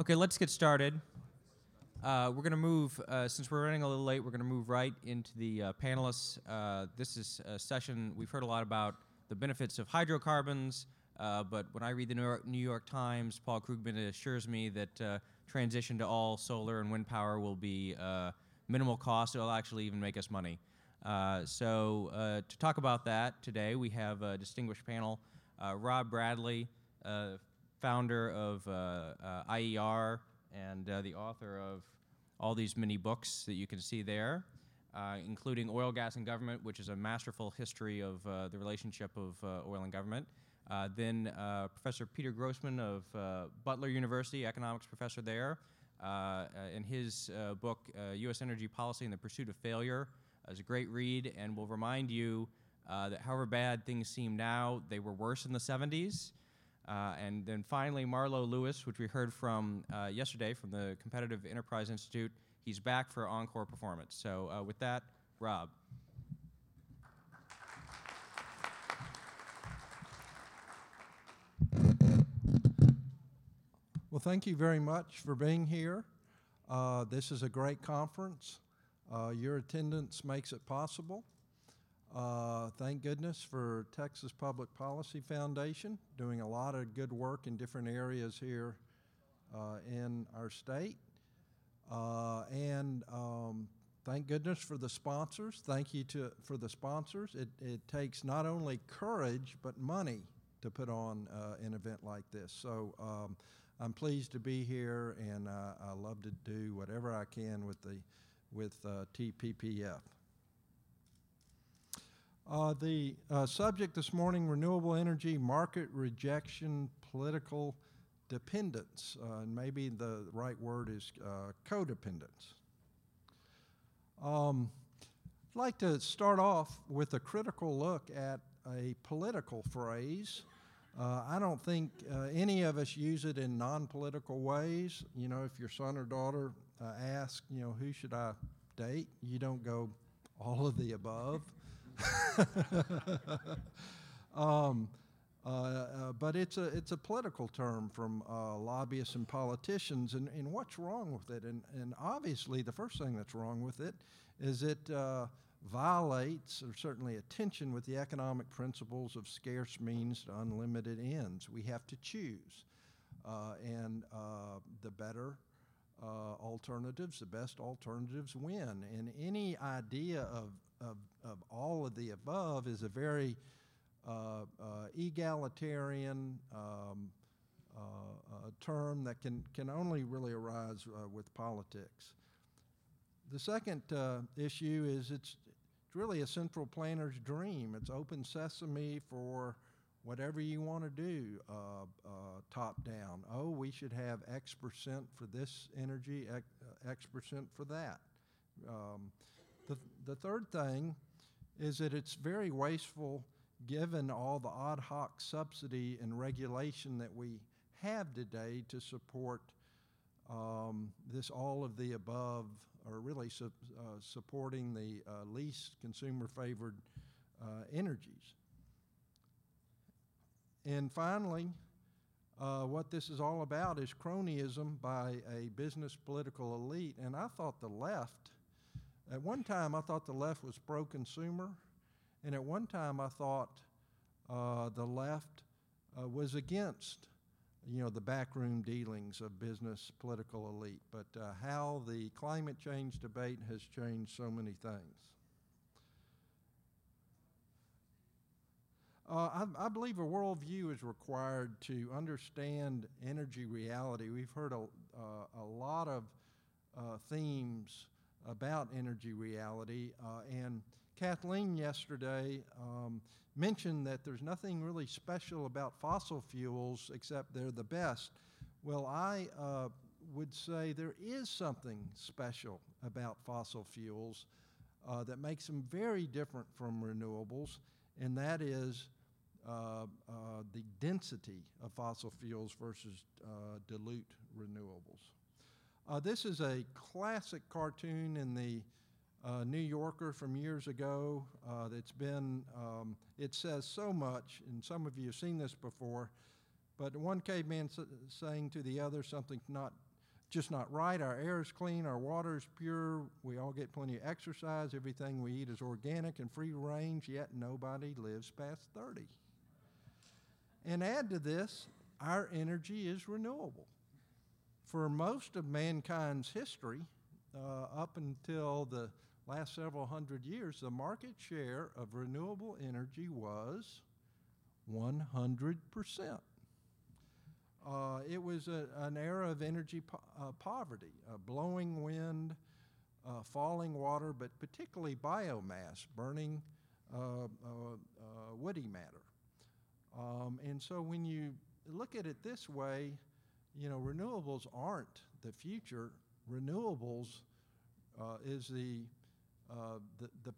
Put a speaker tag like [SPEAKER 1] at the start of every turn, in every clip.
[SPEAKER 1] Okay, let's get started. We're going to move, since we're running a little late, we're going to move right into the panelists. This is a session, we've heard a lot about the benefits of hydrocarbons, but when I read the New York Times, Paul Krugman assures me that transition to all solar and wind power will be minimal cost. It'll actually even make us money. So to talk about that today, we have a distinguished panel. Rob Bradley, founder of IER and the author of all these mini books that you can see there, including Oil, Gas, and Government, which is a masterful history of the relationship of oil and government. Then Professor Peter Grossman of Butler University, economics professor there, in his book, U.S. Energy Policy and the Pursuit of Failure, is a great read, and will remind you that however bad things seem now, they were worse in the 70s. And then finally, Marlo Lewis, which we heard from yesterday from the Competitive Enterprise Institute. He's back for encore performance. So with that, Rob.
[SPEAKER 2] Well, thank you very much for being here. This is a great conference. Your attendance makes it possible. Thank goodness for Texas Public Policy Foundation, doing a lot of good work in different areas here in our state. And thank goodness for the sponsors. Thank you for the sponsors. It takes not only courage, but money to put on an event like this. So I'm pleased to be here, and I love to do whatever I can with TPPF. The subject this morning, renewable energy, market rejection, political dependence, and maybe the right word is codependence. I'd like to start off with a critical look at a political phrase. I don't think any of us use it in non-political ways. You know, if your son or daughter asks, who should I date? You don't go, all of the above. But it's a political term from lobbyists and politicians, and what's wrong with it? And obviously, the first thing that's wrong with it is it violates, or certainly a tension with the economic principles of scarce means to unlimited ends. We have to choose, and the better alternatives, the best alternatives win. And any idea of all of the above is a very egalitarian term that can only really arise with politics. The second issue is it's really a central planner's dream. It's open sesame for whatever you want to do, top down. Oh, we should have X% for this energy, X% for that. The third thing is that it's very wasteful given all the ad hoc subsidy and regulation that we have today to support this all of the above, or really supporting the least consumer-favored energies. And finally, what this is all about is cronyism by a business political elite. And I thought the left, at one time I thought the left was pro-consumer, and at one time I thought the left was against, the backroom dealings of business political elite. But how the climate change debate has changed so many things. I believe a worldview is required to understand energy reality. We've heard a lot of themes about energy reality, and Kathleen yesterday mentioned that there's nothing really special about fossil fuels except they're the best. Well, I would say there is something special about fossil fuels that makes them very different from renewables, and that is the density of fossil fuels versus dilute renewables. This is a classic cartoon in the New Yorker from years ago. It says so much, and some of you have seen this before, but one caveman saying to the other something not just not right. Our air is clean, our water is pure, we all get plenty of exercise, everything we eat is organic and free range, yet nobody lives past 30. And add to this, our energy is renewable. For most of mankind's history, up until the last several hundred years, the market share of renewable energy was 100%. It was an era of energy poverty, blowing wind, falling water, but particularly biomass, burning woody matter. And so when you look at it this way, you know, renewables aren't the future. Renewables is the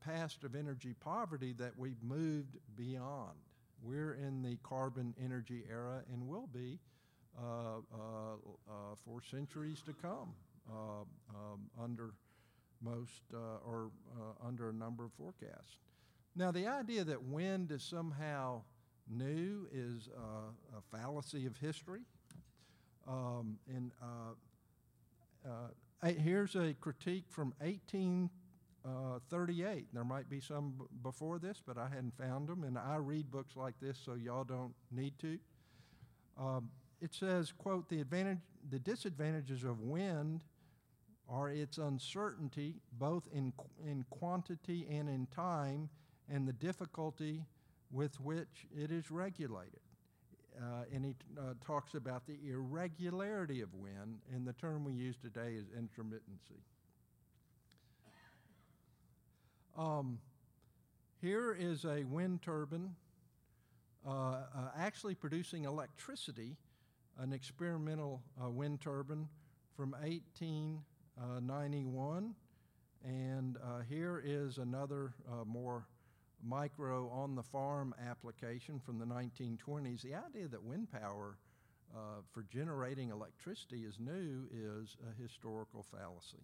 [SPEAKER 2] past of energy poverty that we've moved beyond. We're in the carbon energy era and will be for centuries to come under most or under a number of forecasts. Now, the idea that wind is somehow new is a fallacy of history. Here's a critique from 1838. There might be some before this, but I hadn't found them, and I read books like this, so y'all don't need to. It says, quote, the disadvantages of wind are its uncertainty, both in quantity and in time, and the difficulty with which it is regulated. And he talks about the irregularity of wind, and the term we use today is intermittency. Here is a wind turbine actually producing electricity, an experimental wind turbine from 1891. And here is another more micro on-the-farm application from the 1920s. The idea that wind power for generating electricity is new is a historical fallacy.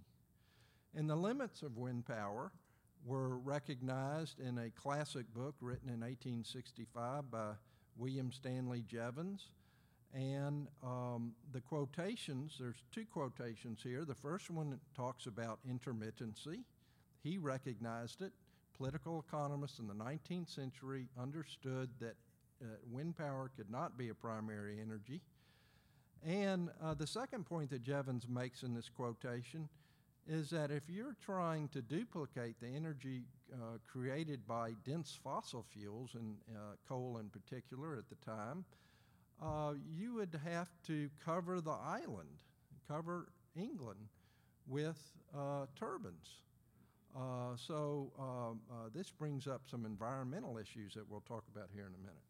[SPEAKER 2] And the limits of wind power were recognized in a classic book written in 1865 by William Stanley Jevons. And the quotations, there's two quotations here. The first one talks about intermittency. He recognized it. Political economists in the 19th century understood that wind power could not be a primary energy. And the second point that Jevons makes in this quotation is that if you're trying to duplicate the energy created by dense fossil fuels, and coal in particular at the time, you would have to cover the island, cover England with turbines. So this brings up some environmental issues that we'll talk about here in a minute.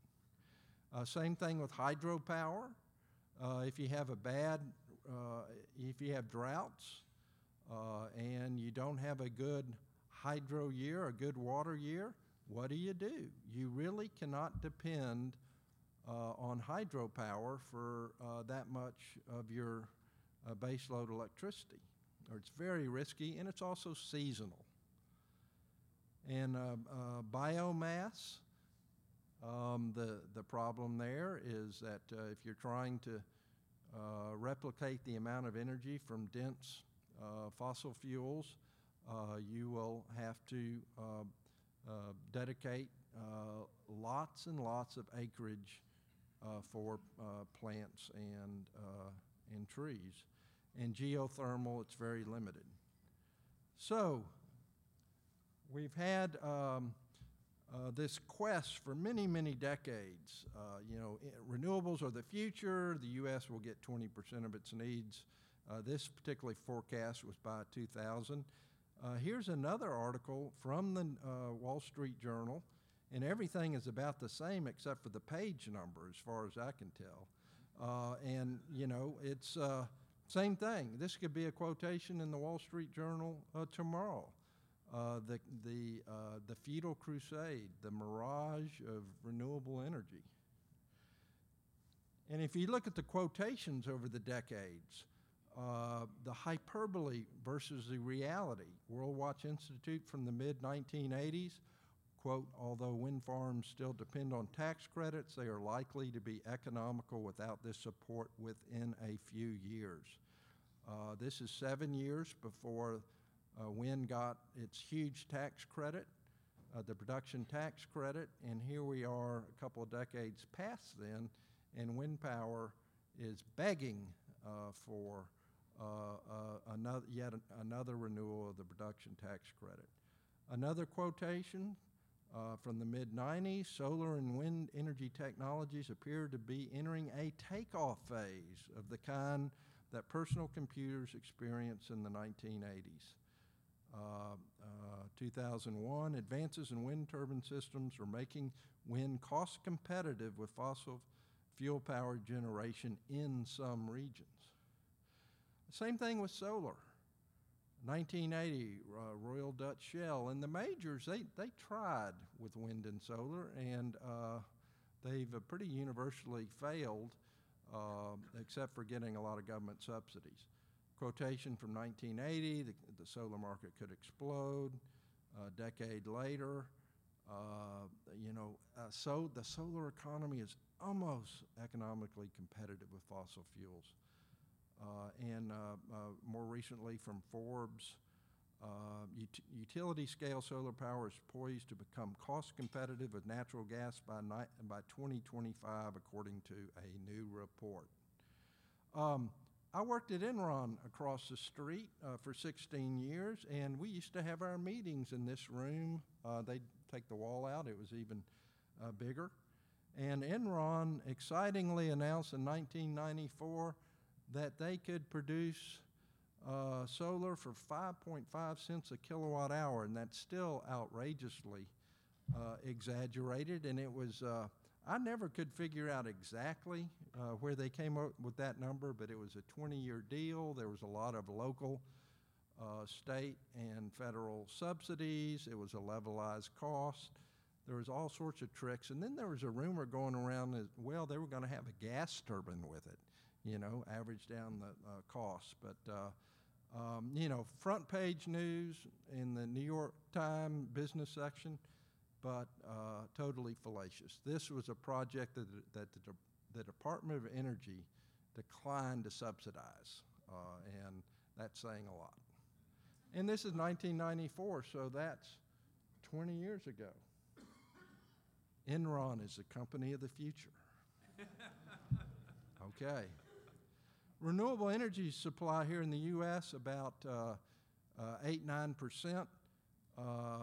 [SPEAKER 2] Same thing with hydropower. If you have if you have droughts and you don't have a good hydro year, a good water year, what do? You really cannot depend on hydropower for that much of your baseload electricity. Or it's very risky, and it's also seasonal. And biomass, the problem there is that if you're trying to replicate the amount of energy from dense fossil fuels, you will have to dedicate lots and lots of acreage for plants and trees. And geothermal, it's very limited. So we've had this quest for many, many decades. Renewables are the future. The U.S. will get 20% of its needs. This particular forecast was by 2000. Here's another article from the Wall Street Journal, and everything is about the same except for the page number as far as I can tell. It's same thing. This could be a quotation in the Wall Street Journal tomorrow. The feudal crusade, the mirage of renewable energy. And if you look at the quotations over the decades, the hyperbole versus the reality. World Watch Institute from the mid-1980s, quote, although wind farms still depend on tax credits, they are likely to be economical without this support within a few years. This is 7 years before wind got its huge tax credit, the production tax credit, and here we are a couple of decades past then, and wind power is begging for yet another renewal of the production tax credit. Another quotation from the mid-90s, solar and wind energy technologies appear to be entering a takeoff phase of the kind that personal computers experienced in the 1980s. 2001, advances in wind turbine systems are making wind cost competitive with fossil fuel powered generation in some regions. Same thing with solar. 1980, Royal Dutch Shell and the majors, they tried with wind and solar, and they've pretty universally failed, except for getting a lot of government subsidies. Quotation from 1980, the solar market could explode. A decade later, so the solar economy is almost economically competitive with fossil fuels. And more recently from Forbes, utility scale solar power is poised to become cost competitive with natural gas by 2025, according to a new report. I worked at Enron across the street for 16 years, and we used to have our meetings in this room. They'd take the wall out. It was even bigger. And Enron excitingly announced in 1994 that they could produce solar for 5.5 cents a kilowatt hour, and that's still outrageously exaggerated. And it was, I never could figure out exactly where they came up with that number, but it was a 20-year deal. There was a lot of local, state, and federal subsidies. It was a levelized cost. There was all sorts of tricks. And then there was a rumor going around that, well, they were going to have a gas turbine with it, average down the cost. But, front page news in the New York Times business section, but totally fallacious. This was a project that the Department of Energy declined to subsidize, and that's saying a lot. And this is 1994, so that's 20 years ago. Enron is the company of the future. Okay. Renewable energy supply here in the U.S., about 8-9%.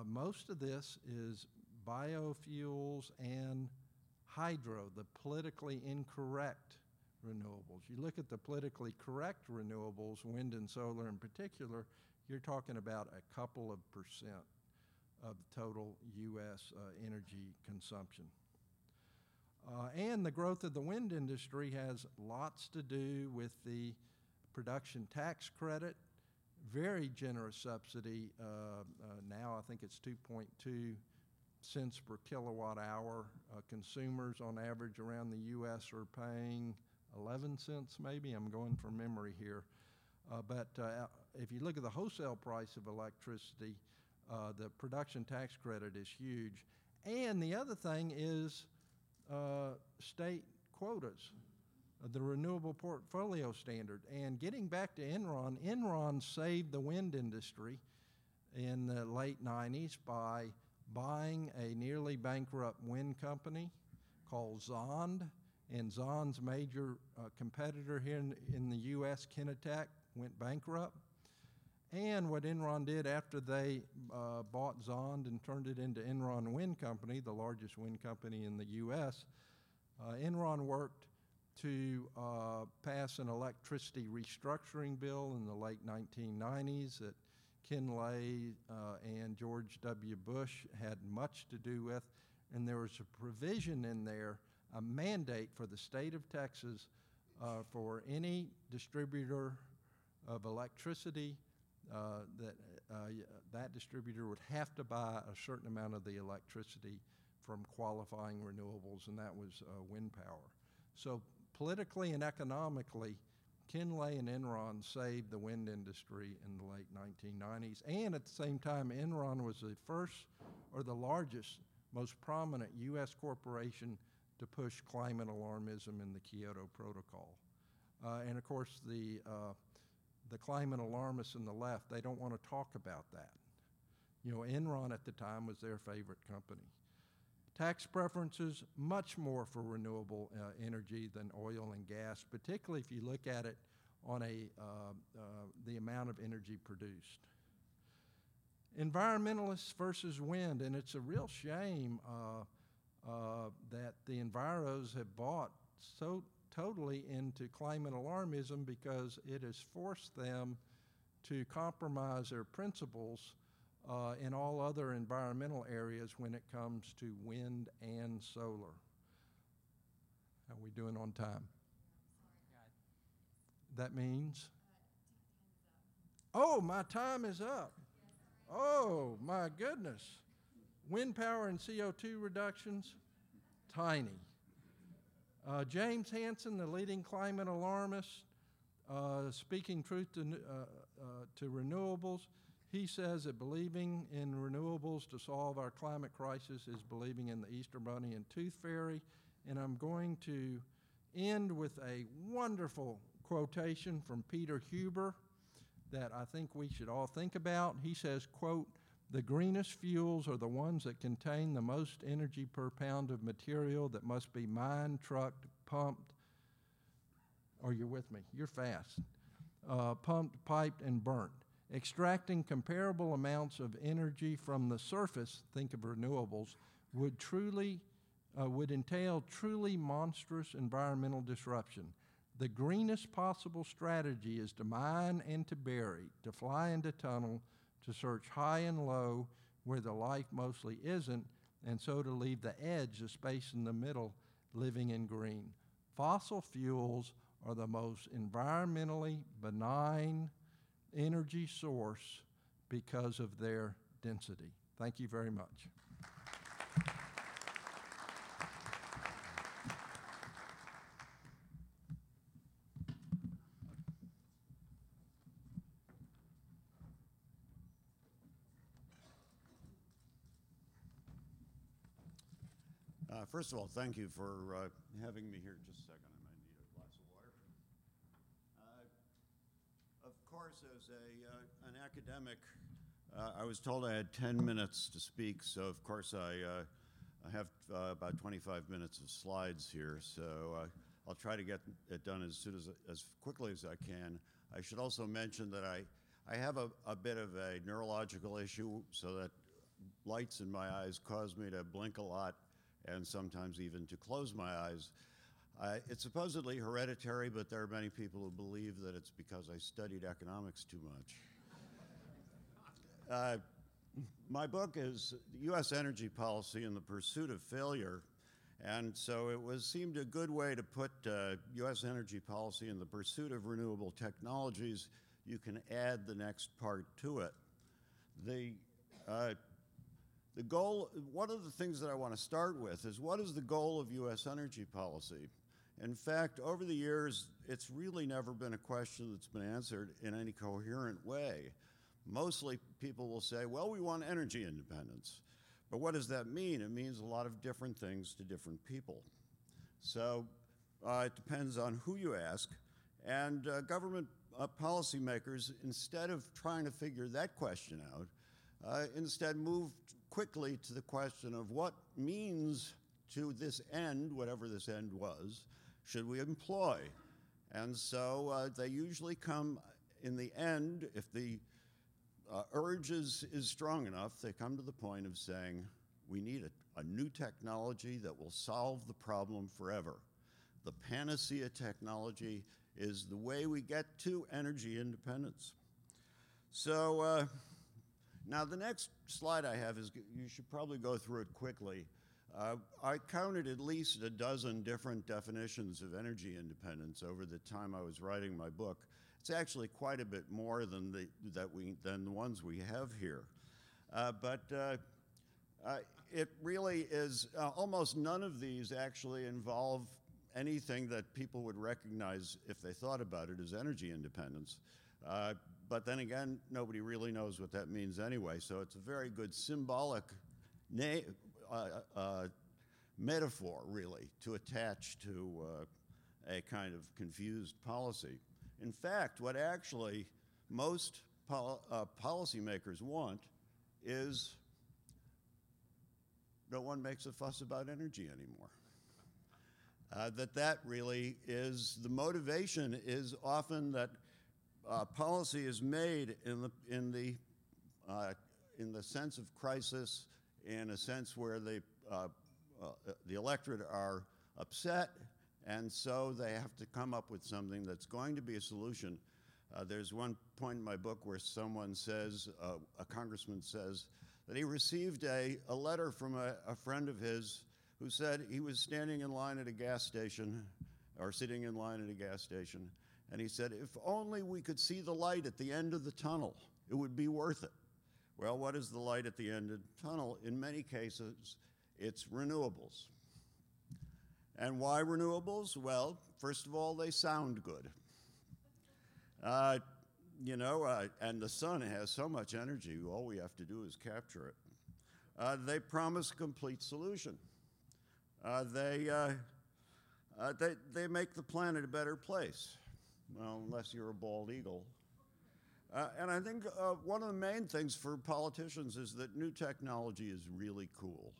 [SPEAKER 2] Most of this is biofuels and hydro, the politically incorrect renewables. You look at the politically correct renewables, wind and solar in particular, you're talking about a couple of percent of total U.S. energy consumption. And the growth of the wind industry has lots to do with the production tax credit, very generous subsidy. Now I think it's 2.2 cents per kilowatt hour. Consumers on average around the U.S. are paying 11 cents maybe. I'm going from memory here. But if you look at the wholesale price of electricity, the production tax credit is huge. And the other thing is state quotas, the renewable portfolio standard. And getting back to Enron, Enron saved the wind industry in the late 90s by buying a nearly bankrupt wind company called Zond. And Zond's major competitor here in the U.S., Kinetec, went bankrupt. And what Enron did after they bought Zond and turned it into Enron Wind Company, the largest wind company in the U.S., Enron worked to pass an electricity restructuring bill in the late 1990s that Ken Lay and George W. Bush had much to do with. And there was a provision in there, a mandate for the state of Texas for any distributor of electricity that distributor would have to buy a certain amount of the electricity from qualifying renewables, and that was wind power. So politically and economically, Ken Lay and Enron saved the wind industry in the late 1990s. And at the same time, Enron was the first or the largest, most prominent U.S. corporation to push climate alarmism in the Kyoto Protocol. And of course, the the climate alarmists in the left, they don't want to talk about that. You know, Enron at the time was their favorite company. Tax preferences, much more for renewable energy than oil and gas, particularly if you look at it on the amount of energy produced. Environmentalists versus wind, and it's a real shame that the enviros have bought so totally into climate alarmism, because it has forced them to compromise their principles in all other environmental areas when it comes to wind and solar. How are we doing on time? That means? Oh, my time is up. Oh, my goodness. Wind power and CO2 reductions, tiny. James Hansen, the leading climate alarmist, speaking truth to renewables, he says that believing in renewables to solve our climate crisis is believing in the Easter Bunny and Tooth Fairy. And I'm going to end with a wonderful quotation from Peter Huber that I think we should all think about. He says, quote, "The greenest fuels are the ones that contain the most energy per pound of material that must be mined, trucked, pumped," or you're with me, you're fast, pumped, piped, and burnt. Extracting comparable amounts of energy from the surface, think of renewables, would entail truly monstrous environmental disruption. The greenest possible strategy is to mine and to bury, to fly and to tunnel, to search high and low where the life mostly isn't, and so to leave the edge, the space in the middle, living in green. Fossil fuels are the most environmentally benign energy source because of their density. Thank you very much.
[SPEAKER 3] First of all, thank you for having me here. Just a second, I might need a glass of water. Of course, as an academic, I was told I had 10 minutes to speak, so of course I have about 25 minutes of slides here, so I'll try to get it done as quickly as I can. I should also mention that I have a bit of a neurological issue, so that lights in my eyes cause me to blink a lot, and sometimes even to close my eyes. It's supposedly hereditary, but there are many people who believe that it's because I studied economics too much. My book is U.S. Energy Policy in the Pursuit of Failure, and so it seemed a good way to put U.S. energy policy in the pursuit of renewable technologies. You can add the next part to it. The goal, one of the things that I want to start with is, what is the goal of U.S. energy policy? In fact, over the years, it's really never been a question that's been answered in any coherent way. Mostly people will say, well, we want energy independence. But what does that mean? It means a lot of different things to different people. So it depends on who you ask. And government policymakers, instead of trying to figure that question out, instead moved quickly to the question of what means to this end, whatever this end was, should we employ? And so they usually come in the end, if the urge is strong enough, they come to the point of saying, we need a new technology that will solve the problem forever. The panacea technology is the way we get to energy independence. So now the next slide I have is, you should probably go through it quickly. I counted at least a dozen different definitions of energy independence over the time I was writing my book. It's actually quite a bit more than the ones we have here. But it really is, almost none of these actually involve anything that people would recognize if they thought about it as energy independence. But then again, nobody really knows what that means anyway, so it's a very good symbolic metaphor, really, to attach to a kind of confused policy. In fact, what actually most policymakers want is no one makes a fuss about energy anymore. That really is the motivation. Is often that policy is made in the sense of crisis, in a sense where the electorate are upset, and so they have to come up with something that's going to be a solution. There's one point in my book where someone says, a congressman says, that he received a letter from a friend of his who said he was standing in line at a gas station, or sitting in line at a gas station, and he said, if only we could see the light at the end of the tunnel, it would be worth it. Well, what is the light at the end of the tunnel? In many cases, it's renewables. And why renewables? Well, first of all, they sound good. And the sun has so much energy, all we have to do is capture it. They promise a complete solution. They make the planet a better place. Well, unless you're a bald eagle. And I think one of the main things for politicians is that new technology is really cool.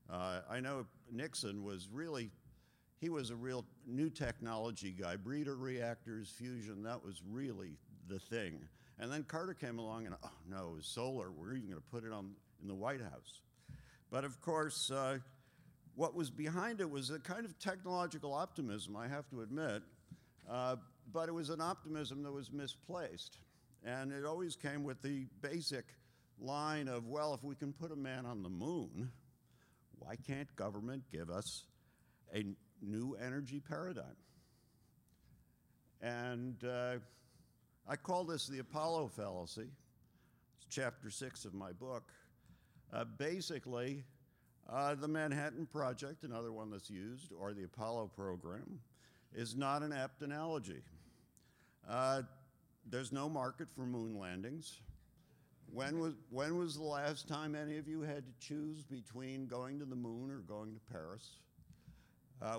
[SPEAKER 3] I know Nixon was he was a real new technology guy. Breeder reactors, fusion, that was really the thing. And then Carter came along and, oh no, it was solar. We're even going to put it in the White House. But of course, what was behind it was a kind of technological optimism, I have to admit. But it was an optimism that was misplaced. And it always came with the basic line of, well, if we can put a man on the moon, why can't government give us a new energy paradigm? And I call this the Apollo fallacy. It's chapter 6 of my book. Basically, the Manhattan Project, another one that's used, or the Apollo program, is not an apt analogy. There's no market for moon landings. When was the last time any of you had to choose between going to the moon or going to Paris?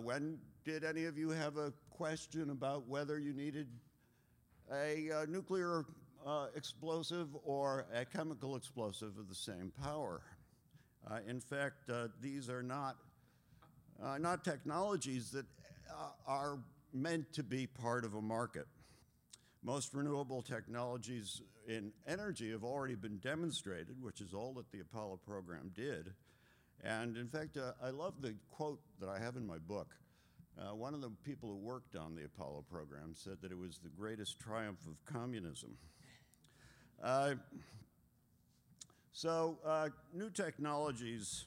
[SPEAKER 3] When did any of you have a question about whether you needed a nuclear explosive or a chemical explosive of the same power? In fact, these are not technologies that are meant to be part of a market. Most renewable technologies in energy have already been demonstrated, which is all that the Apollo program did. And in fact, I love the quote that I have in my book. One of the people who worked on the Apollo program said that it was the greatest triumph of communism. New technologies,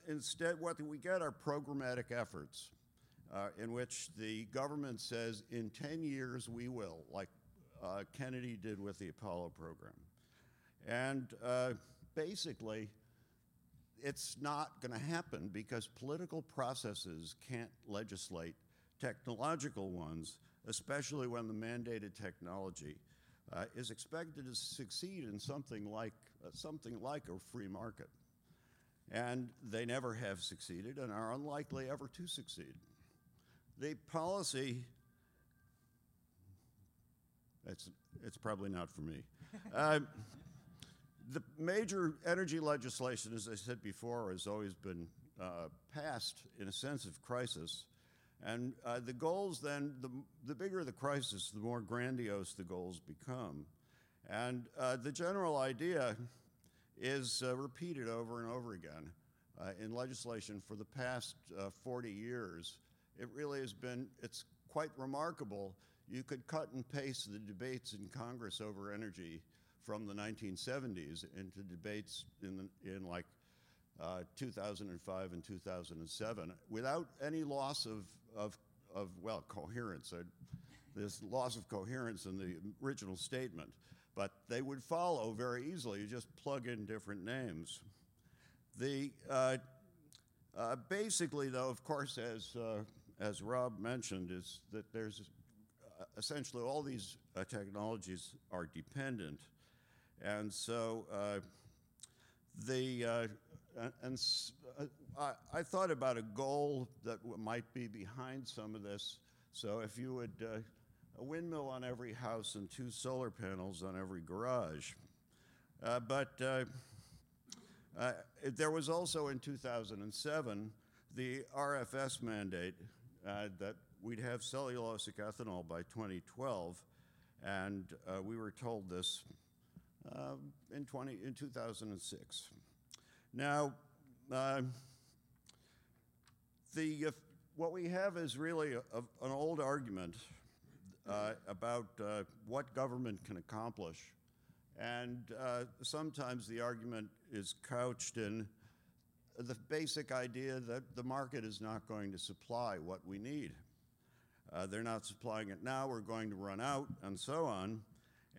[SPEAKER 3] instead what we get are programmatic efforts in which the government says, in 10 years we will, like Kennedy did with the Apollo program. And basically, it's not going to happen because political processes can't legislate technological ones, especially when the mandated technology is expected to succeed in something like a free market. And they never have succeeded and are unlikely ever to succeed. The policy, it's probably not for me. The major energy legislation, as I said before, has always been passed in a sense of crisis. And the goals then, the bigger the crisis, the more grandiose the goals become. And the general idea is repeated over and over again in legislation for the past 40 years. It really has been, it's quite remarkable. You could cut and paste the debates in Congress over energy from the 1970s into debates in 2005 and 2007 without any loss of coherence. There's loss of coherence in the original statement, but they would follow very easily. You just plug in different names. Basically, though, of course, as Rob mentioned, is that there's essentially all these technologies are dependent. And so I thought about a goal that might be behind some of this. So if you would, a windmill on every house and 2 solar panels on every garage. But there was also in 2007 the RFS mandate that we'd have cellulosic ethanol by 2012, and we were told this in 2006. Now, what we have is really an old argument about what government can accomplish. And sometimes the argument is couched in the basic idea that the market is not going to supply what we need. They're not supplying it now, we're going to run out, and so on.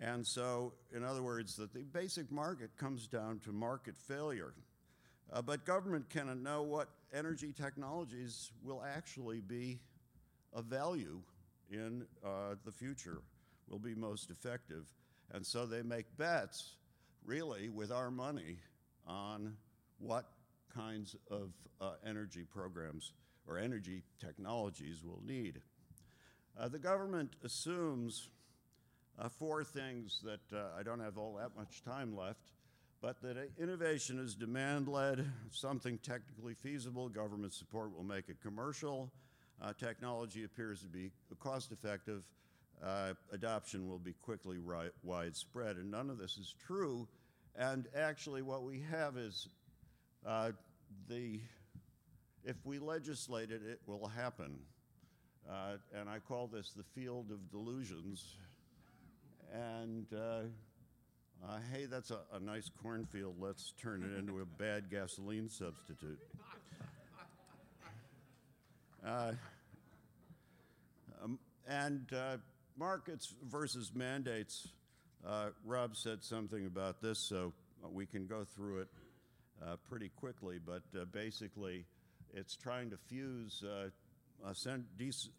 [SPEAKER 3] And so, in other words, that the basic market comes down to market failure. But government cannot know what energy technologies will actually be of value in the future, will be most effective. And so they make bets, really, with our money on what kinds of energy programs or energy technologies we'll need. The government assumes 4 things that I don't have all that much time left, but that innovation is demand-led, something technically feasible, government support will make it commercial, technology appears to be cost-effective, adoption will be quickly widespread, and none of this is true. And actually what we have is if we legislate it, it will happen. And I call this the field of delusions. And hey, that's a nice cornfield. Let's turn it into a bad gasoline substitute. Markets versus mandates. Rob said something about this, so we can go through it pretty quickly. But basically, it's trying to fuse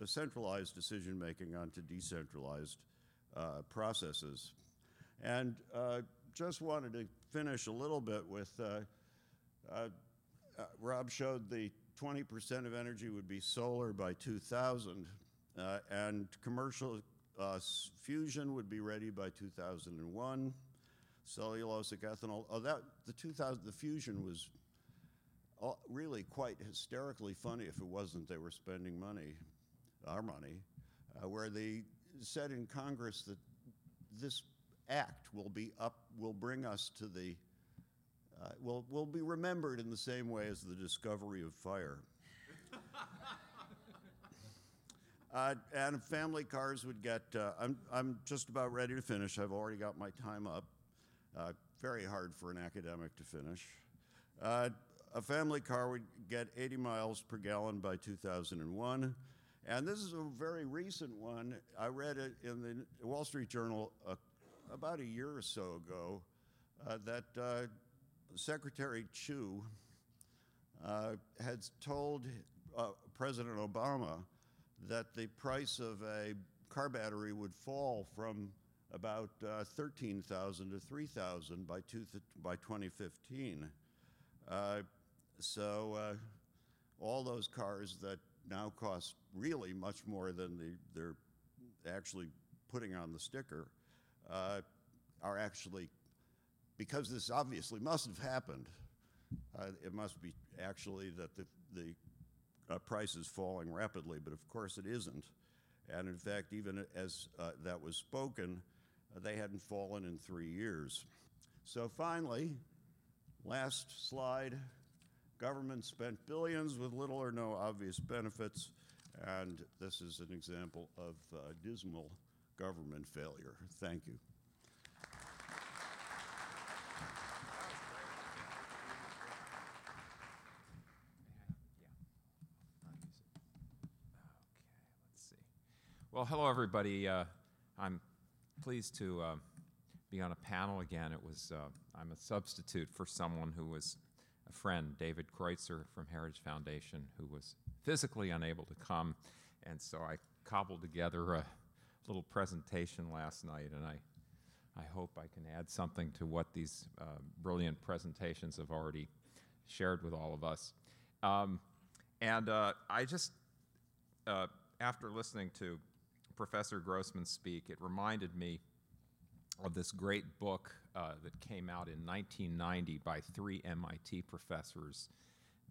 [SPEAKER 3] centralized decision-making onto decentralized processes. And just wanted to finish a little bit with, Rob showed the 20% of energy would be solar by 2000, and commercial fusion would be ready by 2001. Cellulosic ethanol, the fusion was really quite hysterically funny. If it wasn't, they were spending money, our money, where they said in Congress that this act will bring us to the, will be remembered in the same way as the discovery of fire. And family cars would get, I'm just about ready to finish. I've already got my time up. Very hard for an academic to finish. A family car would get 80 miles per gallon by 2001. And this is a very recent one. I read it in the Wall Street Journal about a year or so ago that Secretary Chu had told President Obama that the price of a car battery would fall from about $13,000 to $3,000 by 2015. So all those cars that now cost really much more than they're actually putting on the sticker are actually, because this obviously must have happened, it must be actually that the price is falling rapidly, but of course it isn't. And in fact, even as that was spoken, they hadn't fallen in 3 years. So finally, last slide, government spent billions with little or no obvious benefits, and this is an example of dismal government failure. Thank you.
[SPEAKER 4] Well, hello, everybody. I'm pleased to be on a panel again. I'm a substitute for someone who was a friend, David Kreutzer from Heritage Foundation, who was physically unable to come. And so I cobbled together a little presentation last night, and I hope I can add something to what these brilliant presentations have already shared with all of us. I just, after listening to Professor Grossman speak, it reminded me of this great book that came out in 1990 by 3 MIT professors,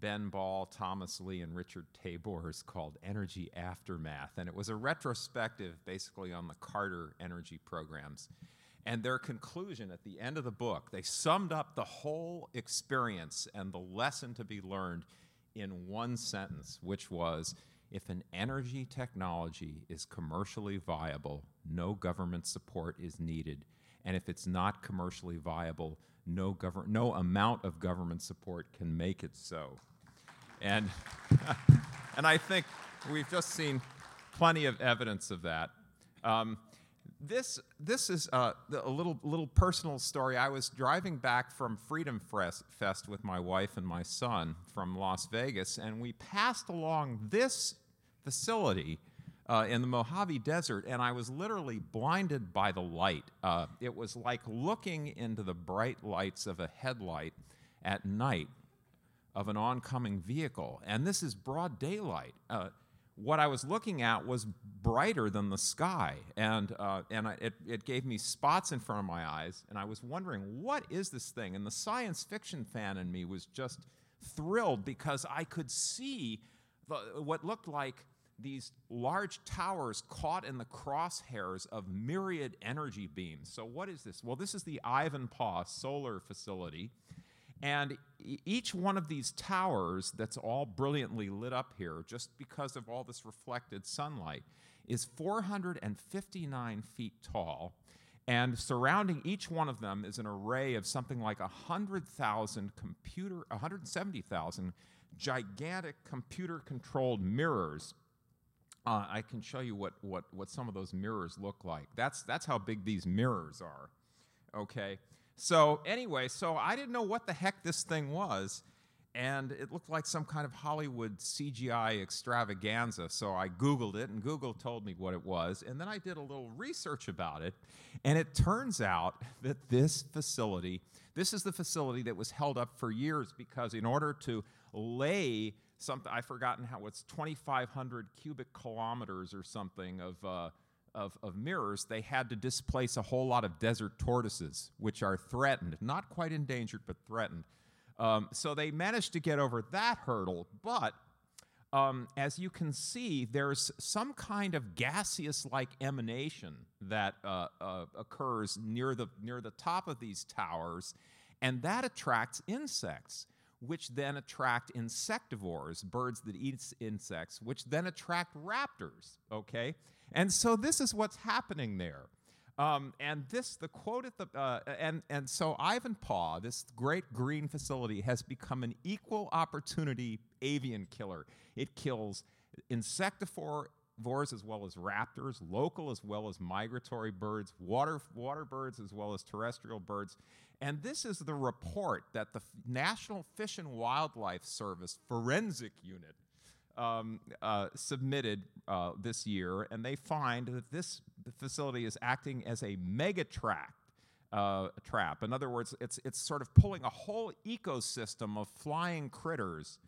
[SPEAKER 4] Ben Ball, Thomas Lee, and Richard Tabors, called Energy Aftermath. And it was a retrospective basically on the Carter energy programs. And their conclusion at the end of the book, they summed up the whole experience and the lesson to be learned in one sentence, which was, if an energy technology is commercially viable, no government support is needed. And if it's not commercially viable, no amount of government support can make it so. And, and I think we've just seen plenty of evidence of that. This is a little personal story. I was driving back from Freedom Fest with my wife and my son from Las Vegas, and we passed along this facility in the Mojave Desert, and I was literally blinded by the light. It was like looking into the bright lights of a headlight at night of an oncoming vehicle, and this is broad daylight. What I was looking at was brighter than the sky, and it gave me spots in front of my eyes, and I was wondering, what is this thing? And the science fiction fan in me was just thrilled because I could see what looked like these large towers caught in the crosshairs of myriad energy beams. So what is this? Well, this is the Ivanpah Solar Facility. And each one of these towers that's all brilliantly lit up here, just because of all this reflected sunlight, is 459 feet tall. And surrounding each one of them is an array of something like 170,000 gigantic computer-controlled mirrors. I can show you what some of those mirrors look like. That's how big these mirrors are, okay? So anyway, so I didn't know what the heck this thing was, and it looked like some kind of Hollywood CGI extravaganza, so I Googled it, and Google told me what it was, and then I did a little research about it, and it turns out that this is the facility that was held up for years because in order to lay something, I've forgotten how, it's 2,500 cubic kilometers or something of mirrors, they had to displace a whole lot of desert tortoises, which are threatened, not quite endangered, but threatened. So they managed to get over that hurdle, but as you can see, there's some kind of gaseous-like emanation that occurs near the top of these towers, and that attracts insects, which then attract insectivores, birds that eat insects, which then attract raptors, okay? And so this is what's happening there. And the quote at the, and so Ivanpah, this great green facility, has become an equal opportunity avian killer. It kills insectivores as well as raptors, local as well as migratory birds, water birds as well as terrestrial birds. And this is the report that the National Fish and Wildlife Service Forensic Unit submitted this year, and they find that the facility is acting as a mega trap. In other words, it's sort of pulling a whole ecosystem of flying critters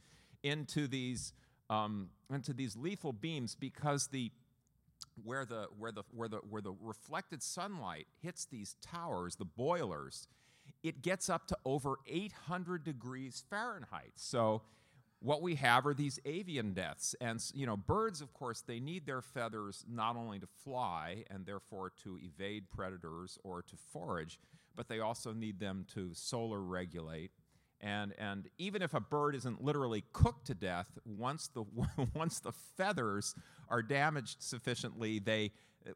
[SPEAKER 4] into these lethal beams because where the reflected sunlight hits these towers, the boilers, it gets up to over 800 degrees Fahrenheit. So what we have are these avian deaths. And, birds, of course, they need their feathers not only to fly and therefore to evade predators or to forage, but they also need them to solar regulate. And even if a bird isn't literally cooked to death, once the feathers are damaged sufficiently,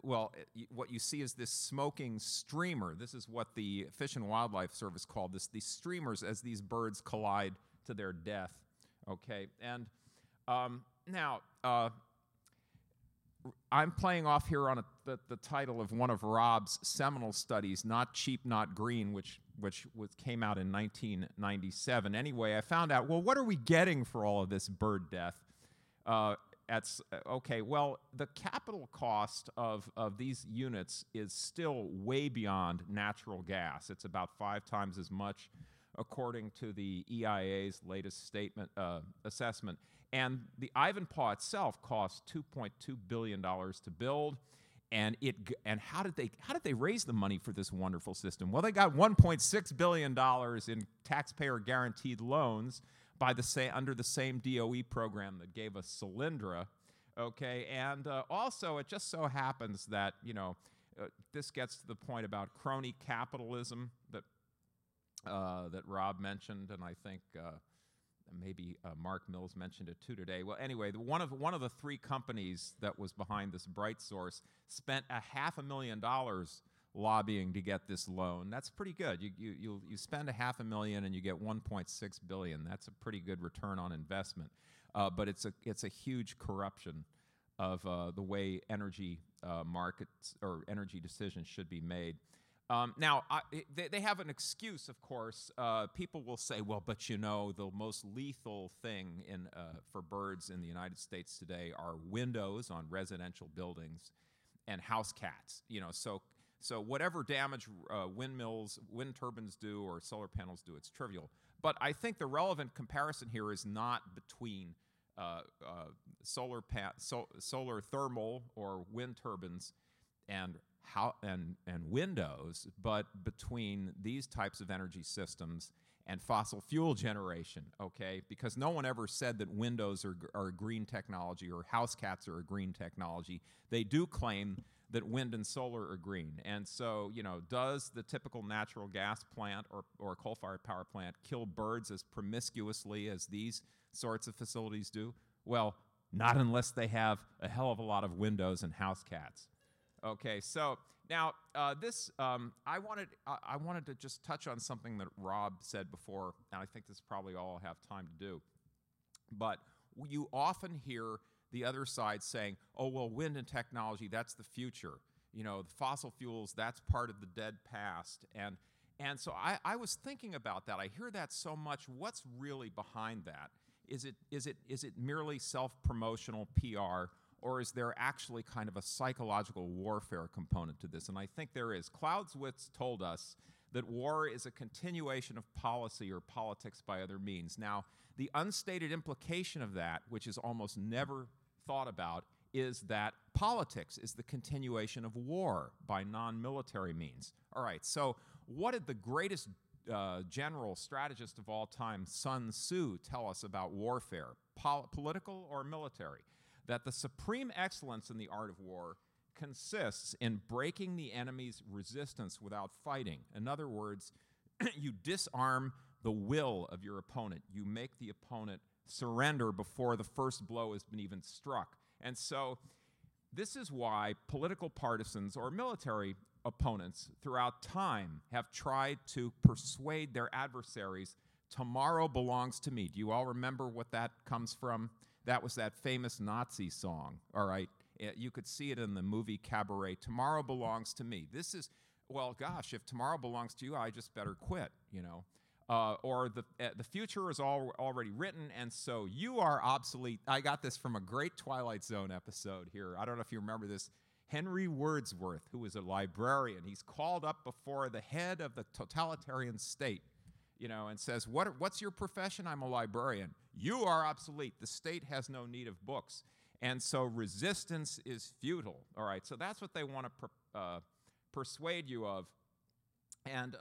[SPEAKER 4] what you see is this smoking streamer. This is what the Fish and Wildlife Service called these streamers as these birds collide to their death. Okay, and now I'm playing off here on the title of one of Rob's seminal studies, Not Cheap, Not Green, which came out in 1997. Anyway, I found out, well, what are we getting for all of this bird death? Okay, well, the capital cost of these units is still way beyond natural gas. It's about 5 times as much, according to the EIA's latest assessment. And the Ivanpah itself cost $2.2 billion to build. And how did they raise the money for this wonderful system? Well, they got $1.6 billion in taxpayer guaranteed loans under the same DOE program that gave us Solyndra. Okay, and also it just so happens that this gets to the point about crony capitalism that Rob mentioned, and I think maybe Mark Mills mentioned it too today. Well, anyway, one of the three companies that was behind this Bright Source spent $500,000 lobbying to get this loan. That's pretty good. You spend $500,000 and you get $1.6 billion. That's a pretty good return on investment. But it's a huge corruption of the way energy markets or energy decisions should be made. Now, they have an excuse, of course. People will say, well, but the most lethal thing for birds in the United States today are windows on residential buildings and house cats. So whatever damage wind turbines do or solar panels do, it's trivial. But I think the relevant comparison here is not between solar thermal or wind turbines and windows, but between these types of energy systems and fossil fuel generation, okay? Because no one ever said that windows are a green technology or house cats are a green technology. They do claim that wind and solar are green. And so, does the typical natural gas plant or coal-fired power plant kill birds as promiscuously as these sorts of facilities do? Well, not unless they have a hell of a lot of windows and house cats. Okay, so now I wanted to just touch on something that Rob said before, and I think this is probably all I'll have time to do. But you often hear the other side saying, oh, well, wind and technology, that's the future. The fossil fuels, that's part of the dead past. And so I was thinking about that. I hear that so much. What's really behind that? Is it merely self-promotional PR? Or is there actually kind of a psychological warfare component to this? And I think there is. Clausewitz told us that war is a continuation of policy or politics by other means. Now, the unstated implication of that, which is almost never thought about, is that politics is the continuation of war by non-military means. All right, so what did the greatest general strategist of all time, Sun Tzu, tell us about warfare, political or military? That the supreme excellence in the art of war consists in breaking the enemy's resistance without fighting. In other words, you disarm the will of your opponent. You make the opponent surrender before the first blow has been even struck. And so this is why political partisans or military opponents throughout time have tried to persuade their adversaries, tomorrow belongs to me. Do you all remember what that comes from? That was that famous Nazi song, all right? You could see it in the movie Cabaret, Tomorrow Belongs to Me. This is, well, gosh, if tomorrow belongs to you, I just better quit, Or the future is already written, and so you are obsolete. I got this from a great Twilight Zone episode here. I don't know if you remember this. Henry Wordsworth, who was a librarian, he's called up before the head of the totalitarian state, and says, what's your profession? I'm a librarian. You are obsolete. The state has no need of books. And so resistance is futile. All right, so that's what they want to persuade you of. And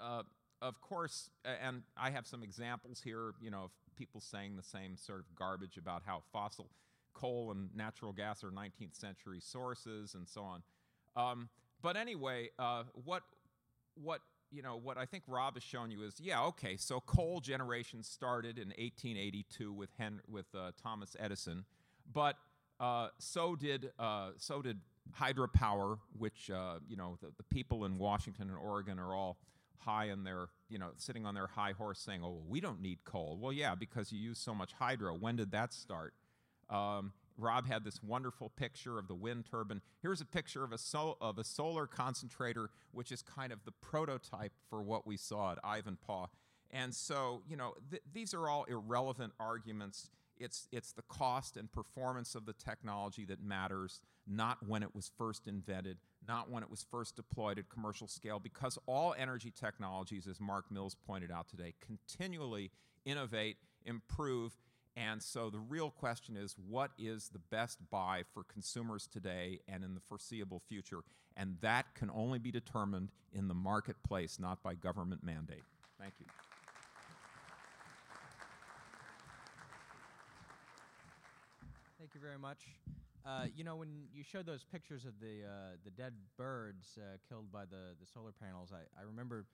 [SPEAKER 4] of course, and I have some examples here, of people saying the same sort of garbage about how fossil coal and natural gas are 19th century sources and so on. But anyway, what I think Rob has shown you is, okay, so coal generation started in 1882 with Thomas Edison, but so did hydropower, which the people in Washington and Oregon are all high in their, sitting on their high horse saying, oh, well, we don't need coal. Well, yeah, because you use so much hydro. When did that start? Rob had this wonderful picture of the wind turbine. Here's a picture of a solar concentrator, which is kind of the prototype for what we saw at Ivanpah. And so, these are all irrelevant arguments. It's the cost and performance of the technology that matters, not when it was first invented, not when it was first deployed at commercial scale, because all energy technologies, as Mark Mills pointed out today, continually innovate, improve, And so the real question is, what is the best buy for consumers today and in the foreseeable future? And that can only be determined in the marketplace, not by government mandate. Thank you.
[SPEAKER 1] Thank you very much. You know, when you showed those pictures of the dead birds killed by the solar panels, I remember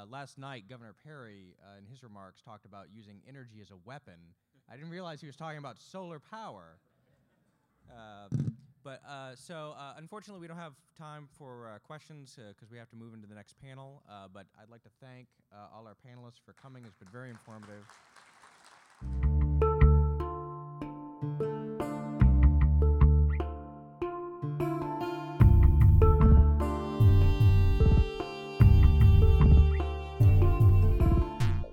[SPEAKER 1] last night Governor Perry, in his remarks, talked about using energy as a weapon. I didn't realize he was talking about solar power. Unfortunately, we don't have time for questions because we have to move into the next panel. But I'd like to thank all our panelists for coming. It's been very informative.